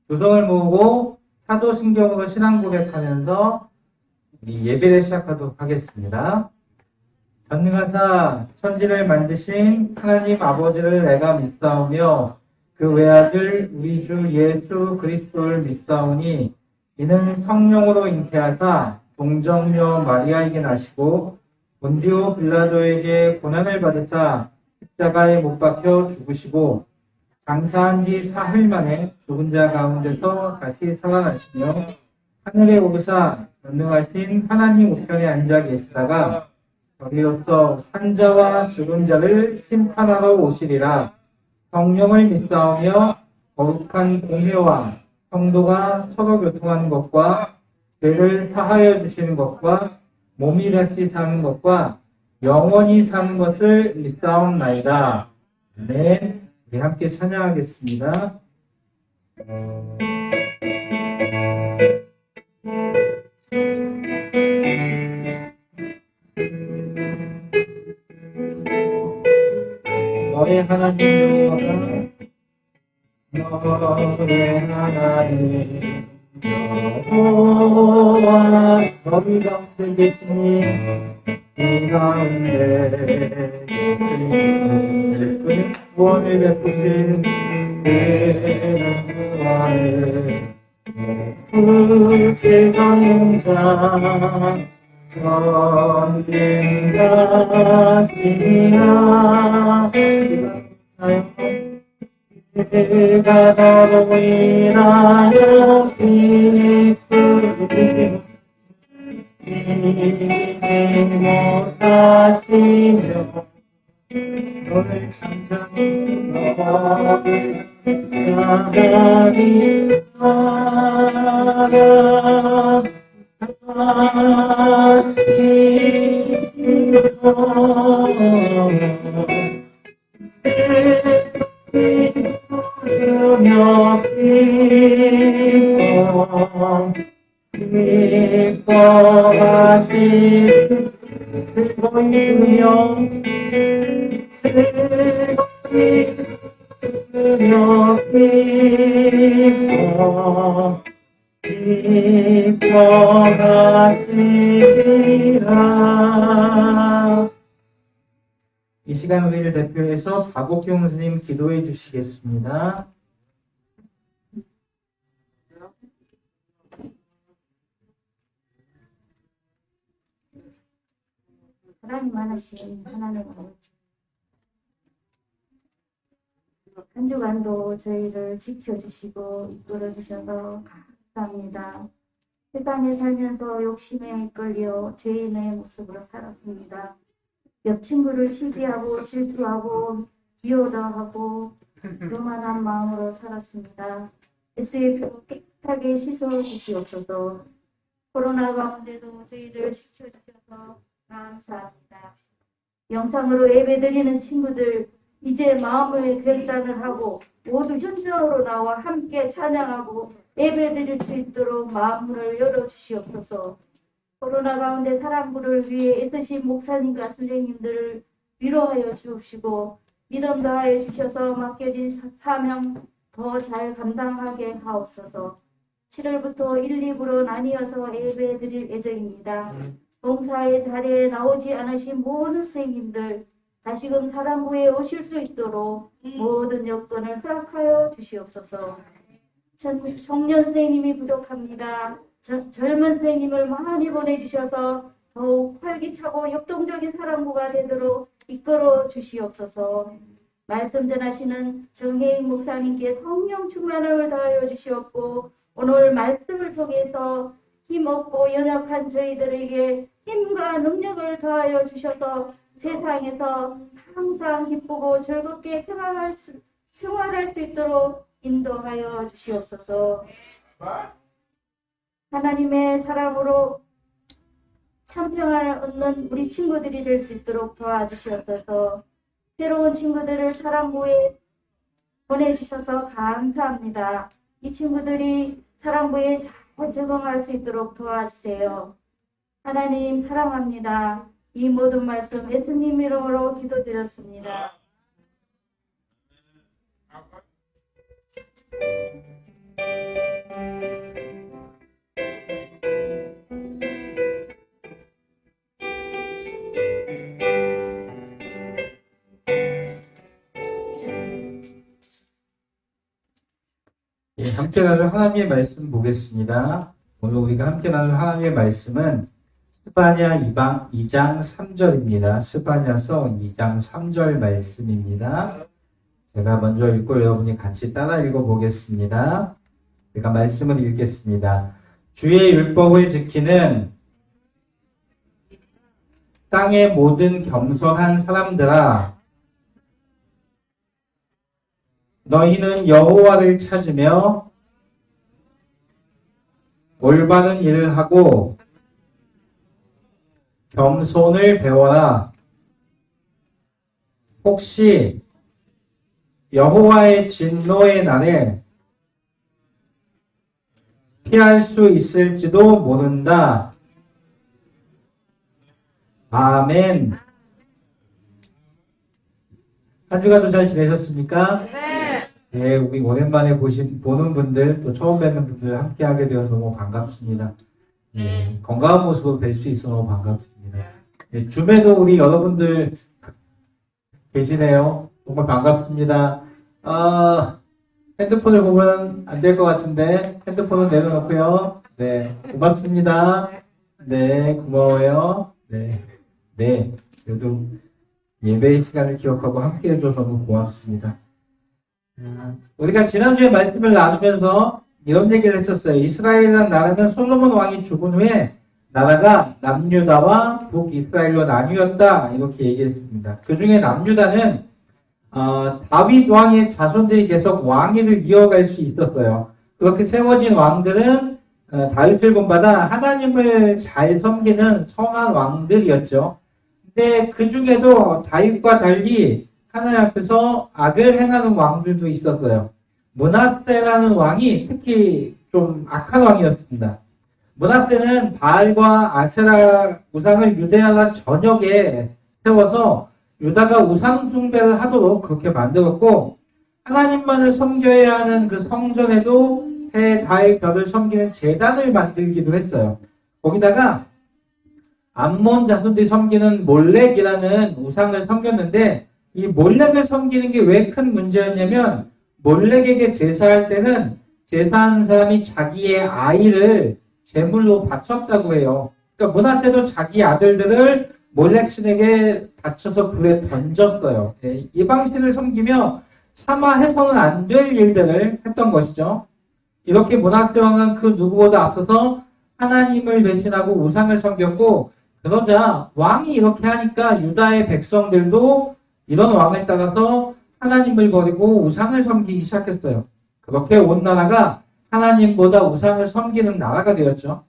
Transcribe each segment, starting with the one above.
두 손을 모으고 사도신경으로 신앙 고백하면서 예배를 시작하도록 하겠습니다. 전능하사 천지를 만드신 하나님 아버지를 내가 믿사오며 그 외아들 우리 주 예수 그리스도를 믿사오니 이는 성령으로 잉태하사 동정녀 마리아에게 나시고 본디오 빌라도에게 고난을 받으사 십자가에 못 박혀 죽으시고 장사한 지 사흘 만에 죽은 자 가운데서 다시 살아나시며 하늘에 오르사 전능하신 하나님 우편에 앉아 계시다가 저리로서 산자와 죽은 자를 심판하러 오시리라. 성령을 믿사오며 거룩한 공회와 성도가 서로 교통하는 것과 죄를 사하여 주시는 것과 몸이 다시 사는 것과 영원히 사는 것을 믿사옵나이다. 아멘. 우리 함께 찬양하겠습니다. 너의 하나님 너의 하나님 여호와 너희 가운데 계시니 이 가운데 계시니 그는 구원을 베푸신 그와를 베푸실 전능자 전능자시니라 그가 너로 인하여 기쁘리니 이기지 못하시며 너를 창조한 너를 가만히 즐거이 부르며 기뻐하시리라. 이 시간 우리를 대표해서 박옥경 선생님 기도해 주시겠습니다. 하나님 하나님 하나님 아버지, 한 주간도 저희를 지켜주시고 이끌어주셔서 감사합니다. 세상에 살면서 욕심에 이끌려 죄인의 모습으로 살았습니다. 옆 친구를 시기하고 질투하고 미워하고 교만한 마음으로 살았습니다. 예수의 피로 깨끗하게 씻어주시옵소서. 코로나 가운데도 저희를 지켜주셔서 감사합니다. 영상으로 예배드리는 친구들 이제 마음의 결단을 하고 모두 현장으로 나와 함께 찬양하고 예배드릴 수 있도록 마음을 열어주시옵소서. 코로나 가운데 사랑부를 위해 애쓰신 목사님과 선생님들을 위로하여 주시고 믿음 더하여 주셔서 맡겨진 사명 더 잘 감당하게 하옵소서. 7월부터 1, 2부로 나뉘어서 예배드릴 예정입니다. 봉사의 자리에 나오지 않으신 모든 선생님들 다시금 사랑부에 오실 수 있도록 모든 여건을 허락하여 주시옵소서. 청년 선생님이 부족합니다. 젊은 선생님을 많이 보내주셔서 더욱 활기차고 역동적인 사랑부가 되도록 이끌어 주시옵소서. 말씀 전하시는 정혜인 목사님께 성령 충만함을 더하여 주시옵고 오늘 말씀을 통해서 힘없고 연약한 저희들에게 힘과 능력을 더하여 주셔서 세상에서 항상 기쁘고 즐겁게 생활할 수 있도록 인도하여 주시옵소서. 하나님의 사랑으로 참 평안을 얻는 우리 친구들이 될 수 있도록 도와주시옵소서. 새로운 친구들을 사랑부에 보내주셔서 감사합니다. 이 친구들이 사랑부에 잘 적응할 수 있도록 도와주세요. 하나님 사랑합니다. 이 모든 말씀 예수님 이름으로 기도드렸습니다. 예, 함께 나눌 하나님의 말씀 보겠습니다. 오늘 우리가 함께 나눌 하나님의 말씀은 스바냐 2장 3절입니다. 스바냐서 2장 3절 말씀입니다. 제가 먼저 읽고 여러분이 같이 따라 읽어보겠습니다. 제가 말씀을 읽겠습니다. 주의 율법을 지키는 땅의 모든 겸손한 사람들아, 너희는 여호와를 찾으며 올바른 일을 하고 겸손을 배워라. 혹시 여호와의 진노의 날에 피할 수 있을지도 모른다. 아멘. 한 주간도 잘 지내셨습니까? 네, 우리 오랜만에 보는 분들, 또 처음 뵙는 분들 함께하게 되어서 너무 반갑습니다. 네, 건강한 모습으로 뵐 수 있어 너무 반갑습니다. 네, 줌에도 우리 여러분들 계시네요. 정말 반갑습니다. 핸드폰을 보면 안 될 것 같은데, 핸드폰은 내려놓고요. 네, 고맙습니다. 네, 고마워요. 네, 그래도 예배의 시간을 기억하고 함께 해줘서 너무 고맙습니다. 우리가 지난주에 말씀을 나누면서 이런 얘기를 했었어요. 이스라엘이라는 나라는 솔로몬 왕이 죽은 후에 나라가 남유다와 북이스라엘로 나뉘었다. 이렇게 얘기했습니다. 그 중에 남유다는 다윗 왕의 자손들이 계속 왕위를 이어갈 수 있었어요. 그렇게 세워진 왕들은 다윗을 본받아 하나님을 잘 섬기는 선한 왕들이었죠. 근데 그 중에도 다윗과 달리 하나님 앞에서 악을 행하는 왕들도 있었어요. 므낫세라는 왕이 특히 좀 악한 왕이었습니다. 므낫세는 바알과 아세라 우상을 유대나라 전역에 세워서 유다가 우상 숭배를 하도록 그렇게 만들었고, 하나님만을 섬겨야 하는 그 성전에도 해, 달, 별을 섬기는 제단을 만들기도 했어요. 거기다가 암몬 자손들이 섬기는 몰렉이라는 우상을 섬겼는데, 이 몰렉을 섬기는 게 왜 큰 문제였냐면, 몰렉에게 제사할 때는 제사하는 사람이 자기의 아이를 제물로 바쳤다고 해요. 그러니까 므낫세도 자기 아들들을 몰렉 신에게 바쳐서 불에 던졌어요. 이 방신을 섬기며 차마 해서는 안 될 일들을 했던 것이죠. 이렇게 므낫세 왕은 그 누구보다 앞서서 하나님을 배신하고 우상을 섬겼고, 그러자 왕이 이렇게 하니까 유다의 백성들도 이런 왕을 따라서 하나님을 버리고 우상을 섬기기 시작했어요. 그렇게 온 나라가 하나님보다 우상을 섬기는 나라가 되었죠.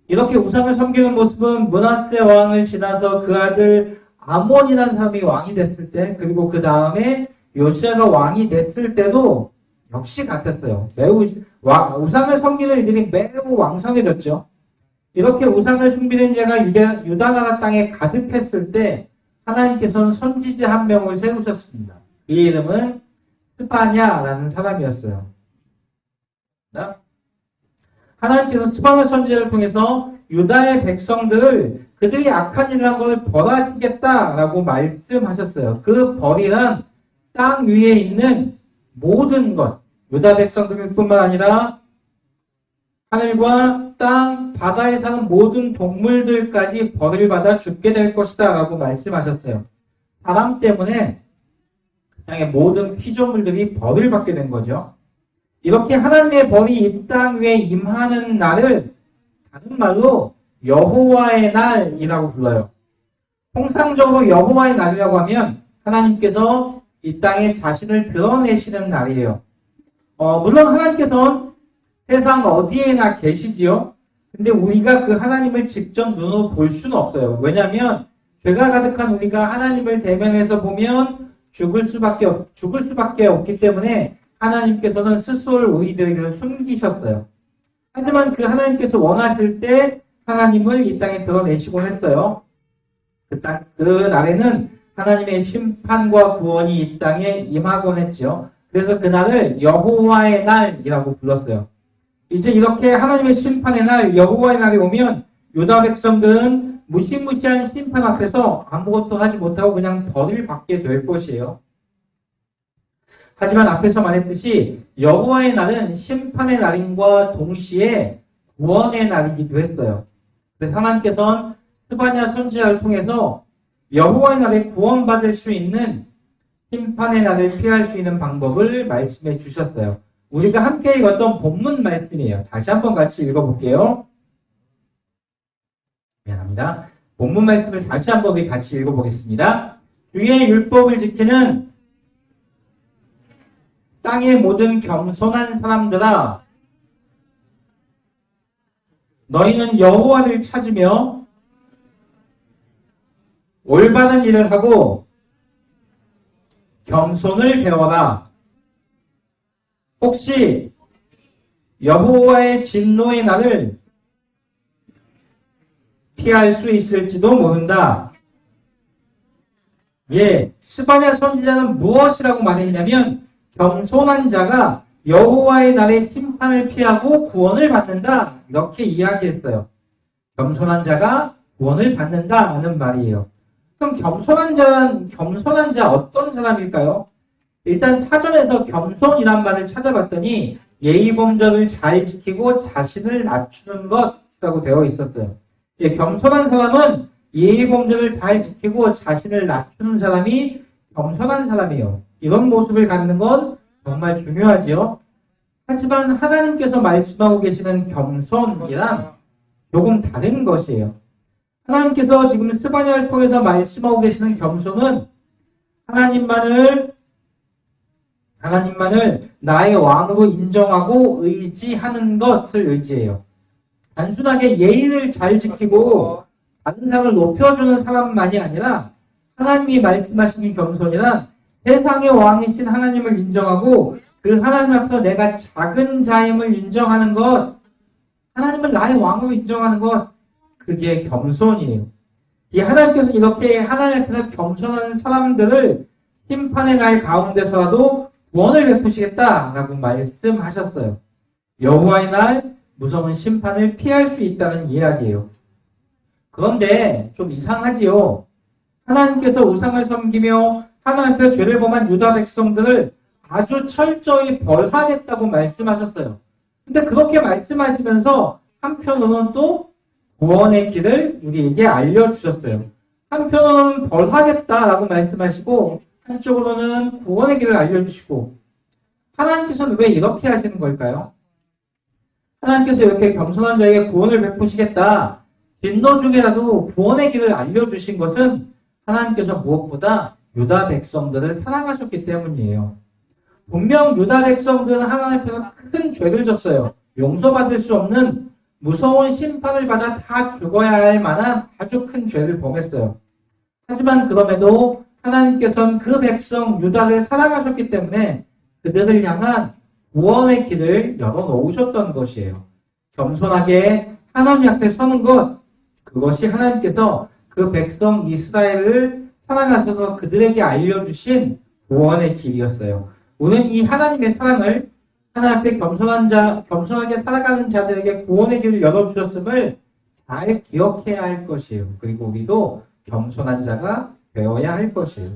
이렇게 우상을 섬기는 모습은 므낫세 왕을 지나서 그 아들 아몬이라는 사람이 왕이 됐을 때, 그리고 그 다음에 요시아가 왕이 됐을 때도 역시 같았어요. 우상을 섬기는 이들이 매우 왕성해졌죠. 이렇게 우상을 숨기는 자가 유다 나라 땅에 가득했을 때 하나님께서는 선지자 한 명을 세우셨습니다. 이 이름은 스바냐라는 사람이었어요. 하나님께서 스바냐 선지자를 통해서 유다의 백성들을 그들이 악한 일을 한 것을 벌하시겠다라고 말씀하셨어요. 그 벌이란 땅 위에 있는 모든 것, 유다 백성들 뿐만 아니라 하늘과 땅, 바다에 사는 모든 동물들까지 벌을 받아 죽게 될 것이다 라고 말씀하셨어요. 사람 때문에 그 땅의 모든 피조물들이 벌을 받게 된 거죠. 이렇게 하나님의 벌이 이 땅 위에 임하는 날을 다른 말로 여호와의 날이라고 불러요. 통상적으로 여호와의 날이라고 하면 하나님께서 이 땅에 자신을 드러내시는 날이에요. 물론 하나님께서는 세상 어디에나 계시지요. 근데 우리가 그 하나님을 직접 눈으로 볼 수는 없어요. 왜냐하면 죄가 가득한 우리가 하나님을 대면해서 보면 죽을 수밖에 없기 때문에 하나님께서는 스스로를 우리들에게 숨기셨어요. 하지만 그 하나님께서 원하실 때 하나님을 이 땅에 드러내시곤 했어요. 그 날에는 하나님의 심판과 구원이 이 땅에 임하곤 했죠. 그래서 그 날을 여호와의 날이라고 불렀어요. 이제 이렇게 하나님의 심판의 날, 여호와의 날이 오면 유다 백성들은 무시무시한 심판 앞에서 아무것도 하지 못하고 그냥 벌을 받게 될 것이에요. 하지만 앞에서 말했듯이 여호와의 날은 심판의 날인과 동시에 구원의 날이기도 했어요. 그래서 하나님께서는 스바냐 선지자를 통해서 여호와의 날에 구원받을 수 있는 심판의 날을 피할 수 있는 방법을 말씀해 주셨어요. 우리가 함께 읽었던 본문 말씀이에요. 다시 한번 같이 읽어볼게요. 미안합니다. 본문 말씀을 다시 한번 우리 같이 읽어보겠습니다. 주의 율법을 지키는 땅의 모든 겸손한 사람들아, 너희는 여호와를 찾으며 올바른 일을 하고 겸손을 배워라. 혹시 여호와의 진노의 날을 피할 수 있을지도 모른다. 예, 스바냐 선지자는 무엇이라고 말했냐면 겸손한 자가 여호와의 날의 심판을 피하고 구원을 받는다. 이렇게 이야기했어요. 겸손한 자가 구원을 받는다는 말이에요. 그럼 겸손한 자 어떤 사람일까요? 일단 사전에서 겸손이란 말을 찾아봤더니 예의범절을 잘 지키고 자신을 낮추는 것이라고 되어 있었어요. 예, 겸손한 사람은 예의범절을 잘 지키고 자신을 낮추는 사람이 겸손한 사람이에요. 이런 모습을 갖는 건 정말 중요하지요. 하지만 하나님께서 말씀하고 계시는 겸손이란 조금 다른 것이에요. 하나님께서 지금 스바냐를 통해서 말씀하고 계시는 겸손은 하나님만을 나의 왕으로 인정하고 의지하는 것을 의지해요. 단순하게 예의를 잘 지키고 다른 사람을 높여주는 사람만이 아니라 하나님이 말씀하시는 겸손이란 세상의 왕이신 하나님을 인정하고 그 하나님 앞에서 내가 작은 자임을 인정하는 것, 하나님을 나의 왕으로 인정하는 것, 그게 겸손이에요. 이 하나님께서 이렇게 하나님 앞에서 겸손한 사람들을 심판의 날 가운데서라도 구원을 베푸시겠다라고 말씀하셨어요. 여호와의 날 무서운 심판을 피할 수 있다는 이야기예요. 그런데 좀 이상하지요. 하나님께서 우상을 섬기며 하나님 앞에 죄를 범한 유다 백성들을 아주 철저히 벌하겠다고 말씀하셨어요. 근데 그렇게 말씀하시면서 한편으로는 또 구원의 길을 우리에게 알려주셨어요. 한편으로는 벌하겠다라고 말씀하시고 한쪽으로는 구원의 길을 알려주시고 하나님께서는 왜 이렇게 하시는 걸까요? 하나님께서 이렇게 겸손한 자에게 구원을 베푸시겠다. 진노 중에라도 구원의 길을 알려주신 것은 하나님께서 무엇보다 유다 백성들을 사랑하셨기 때문이에요. 분명 유다 백성들은 하나님 앞에서 큰 죄를 졌어요. 용서받을 수 없는 무서운 심판을 받아 다 죽어야 할 만한 아주 큰 죄를 범했어요. 하지만 그럼에도 하나님께서는 그 백성 유다를 사랑하셨기 때문에 그들을 향한 구원의 길을 열어놓으셨던 것이에요. 겸손하게 하나님 앞에 서는 것, 그것이 하나님께서 그 백성 이스라엘을 사랑하셔서 그들에게 알려주신 구원의 길이었어요. 우리는 이 하나님의 사랑을 하나님 앞에 겸손하게 살아가는 자들에게 구원의 길을 열어주셨음을 잘 기억해야 할 것이에요. 그리고 우리도 겸손한 자가 되어야 할 것이에요.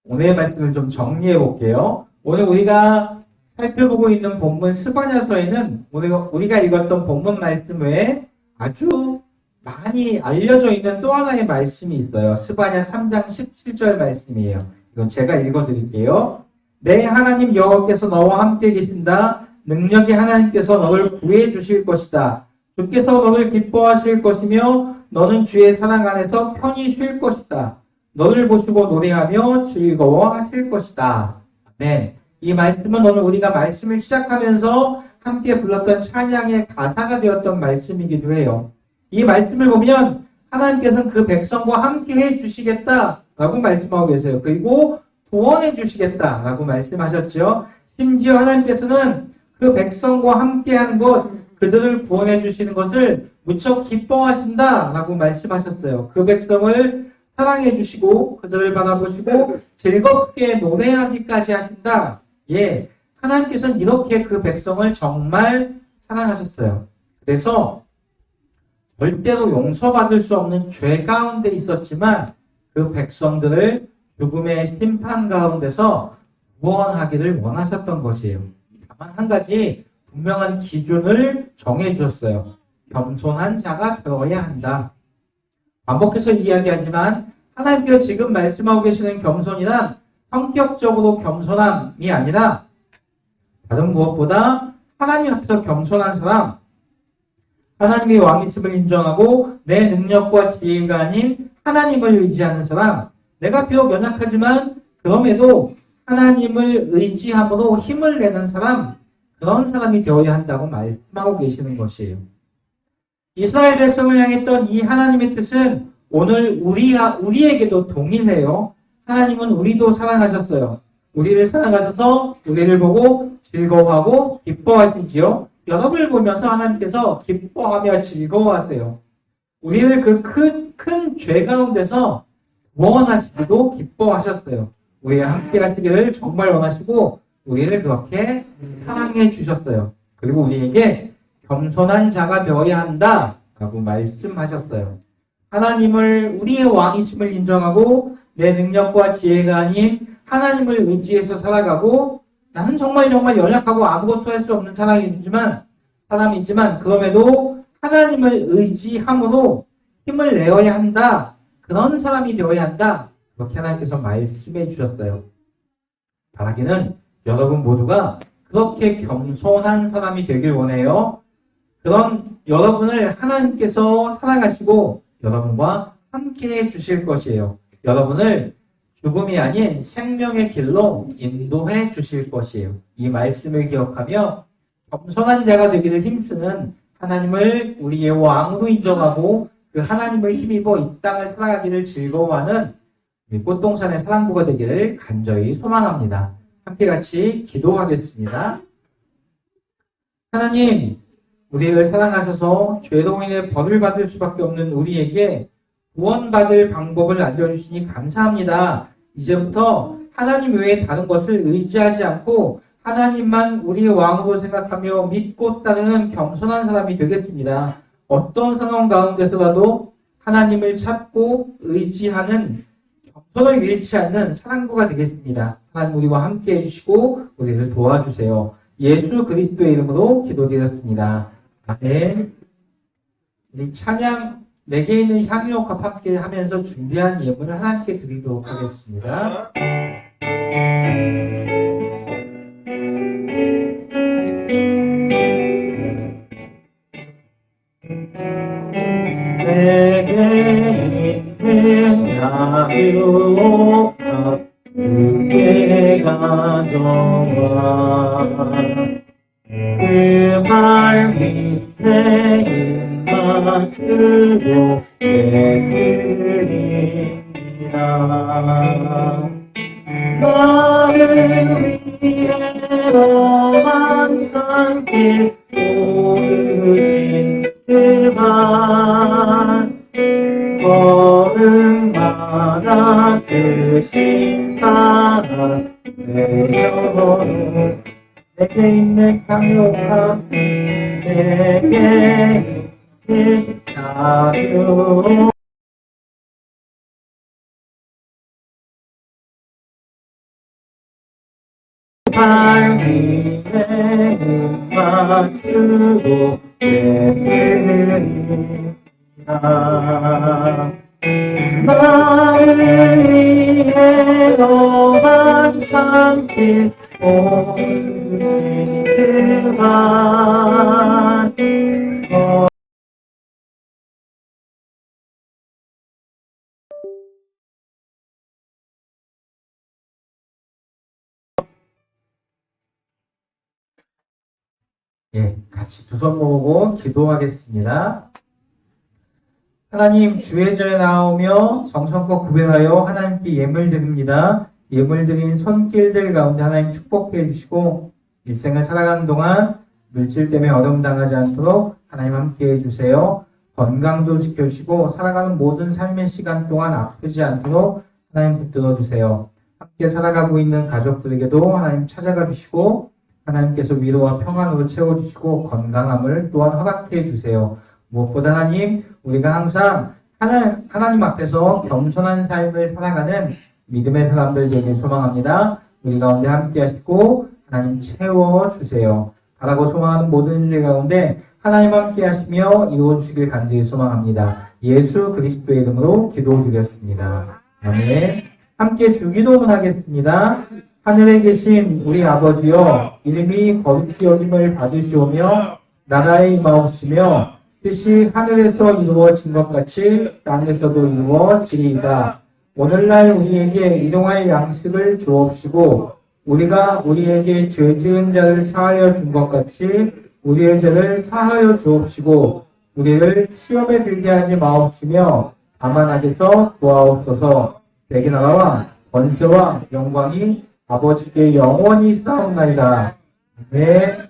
오늘의 말씀을 좀 정리해 볼게요. 오늘 우리가 살펴보고 있는 본문 스바냐서에는 우리가 읽었던 본문 말씀 외에 아주 많이 알려져 있는 또 하나의 말씀이 있어요. 스바냐 3장 17절 말씀이에요. 이건 제가 읽어드릴게요. 내 하나님 여호와께서 너와 함께 계신다. 능력의 하나님께서 너를 구해 주실 것이다. 주께서 너를 기뻐하실 것이며 너는 주의 사랑 안에서 편히 쉴 것이다. 너를 보시고 노래하며 즐거워하실 것이다. 네, 이 말씀은 오늘 우리가 말씀을 시작하면서 함께 불렀던 찬양의 가사가 되었던 말씀이기도 해요. 이 말씀을 보면 하나님께서는 그 백성과 함께 해주시겠다라고 말씀하고 계세요. 그리고 구원해 주시겠다라고 말씀하셨죠. 심지어 하나님께서는 그 백성과 함께하는 것, 그들을 구원해 주시는 것을 무척 기뻐하신다라고 말씀하셨어요. 그 백성을 사랑해 주시고 그들을 바라보시고 즐겁게 노래하기까지 하신다. 예, 하나님께서는 이렇게 그 백성을 정말 사랑하셨어요. 그래서 절대로 용서받을 수 없는 죄 가운데 있었지만 그 백성들을 죽음의 심판 가운데서 구원하기를 원하셨던 것이에요. 다만 한 가지 분명한 기준을 정해주셨어요. 겸손한 자가 되어야 한다. 반복해서 이야기하지만 하나님께서 지금 말씀하고 계시는 겸손이란 성격적으로 겸손함이 아니라 다른 무엇보다 하나님 앞에서 겸손한 사람, 하나님의 왕이심을 인정하고 내 능력과 지혜가 아닌 하나님을 의지하는 사람, 내가 비록 연약하지만 그럼에도 하나님을 의지함으로 힘을 내는 사람, 그런 사람이 되어야 한다고 말씀하고 계시는 것이에요. 이스라엘 백성을 향했던 이 하나님의 뜻은 오늘 우리에게도 동일해요. 하나님은 우리도 사랑하셨어요. 우리를 사랑하셔서 우리를 보고 즐거워하고 기뻐하시지요. 여러분을 보면서 하나님께서 기뻐하며 즐거워하세요. 우리를 그 큰 죄 가운데서 구원하시기도 기뻐하셨어요. 우리와 함께 하시기를 정말 원하시고 우리를 그렇게 사랑해 주셨어요. 그리고 우리에게 겸손한 자가 되어야 한다라고 말씀하셨어요. 하나님을 우리의 왕이심을 인정하고 내 능력과 지혜가 아닌 하나님을 의지해서 살아가고 나는 정말 연약하고 아무것도 할 수 없는 사람이지만 그럼에도 하나님을 의지함으로 힘을 내어야 한다. 그런 사람이 되어야 한다. 그렇게 하나님께서 말씀해 주셨어요. 바라기는 여러분 모두가 그렇게 겸손한 사람이 되길 원해요. 그런 여러분을 하나님께서 사랑하시고 여러분과 함께 해 주실 것이에요. 여러분을 죽음이 아닌 생명의 길로 인도해 주실 것이에요. 이 말씀을 기억하며 겸손한 자가 되기를 힘쓰는 하나님을 우리의 왕으로 인정하고 그 하나님을 힘입어 이 땅을 살아가기를 즐거워하는 꽃동산의 사랑부가 되기를 간절히 소망합니다. 함께 같이 기도하겠습니다. 하나님, 우리를 사랑하셔서 죄로 인해 벌을 받을 수밖에 없는 우리에게 구원받을 방법을 알려주시니 감사합니다. 이제부터 하나님 외에 다른 것을 의지하지 않고 하나님만 우리의 왕으로 생각하며 믿고 따르는 겸손한 사람이 되겠습니다. 어떤 상황 가운데서라도 하나님을 찾고 의지하는 겸손을 잃지 않는 사랑부가 되겠습니다. 하나님 우리와 함께 해주시고 우리를 도와주세요. 예수 그리스도의 이름으로 기도드렸습니다. 아멘. 우리 찬양 내게 있는 향유옥합 함께 하면서 준비한 예물을 하나님께 드리도록 하겠습니다. 내게 있는 향유옥합 그게 가져와 그 발 위에 입맞추고 깨뜨리라 나를 위해 항상 길 오르신 그만 걸음마다 드신 사랑 되려는 내게 있는 향유옥합 내게 있는 향유옥합 발 위에 입맞추고 깨뜨리라 나를 위해 험한 산길 오르신 그만 같이 두 손 모으고 기도하겠습니다. 하나님 주의 전에 나오며 정성껏 구별하여 하나님께 예물 드립니다. 예물 드린 손길들 가운데 하나님 축복해 주시고 일생을 살아가는 동안 물질 때문에 어려움 당하지 않도록 하나님 함께 해주세요. 건강도 지켜주시고 살아가는 모든 삶의 시간 동안 아프지 않도록 하나님 붙들어 주세요. 함께 살아가고 있는 가족들에게도 하나님 찾아가 주시고 하나님께서 위로와 평안으로 채워주시고 건강함을 또한 허락해 주세요. 무엇보다 하나님 우리가 항상 하나님 앞에서 겸손한 삶을 살아가는 믿음의 사람들 되길 소망합니다. 우리 가운데 함께 하시고 하나님 채워주세요. 바라고 소망하는 모든 일 가운데 하나님 함께 하시며 이루어주시길 간절히 소망합니다. 예수 그리스도의 이름으로 기도드렸습니다. 아멘. 함께 주기도문 하겠습니다. 하늘에 계신 우리 아버지여, 이름이 거룩히 여김을 받으시오며 나라의 임하옵시며 뜻이 하늘에서 이루어진 것 같이 땅에서도 이루어지리이다. 오늘날 우리에게 일용할 양식을 주옵시고 우리가 우리에게 죄 지은 자를 사하여 준 것 같이 우리의 죄를 사하여 주옵시고 우리를 시험에 들게 하지 마옵시며 다만 악에서 구하옵소서. 대개 나라와 권세와 영광이 아버지께 영원히 쌓옵나이다. 아멘.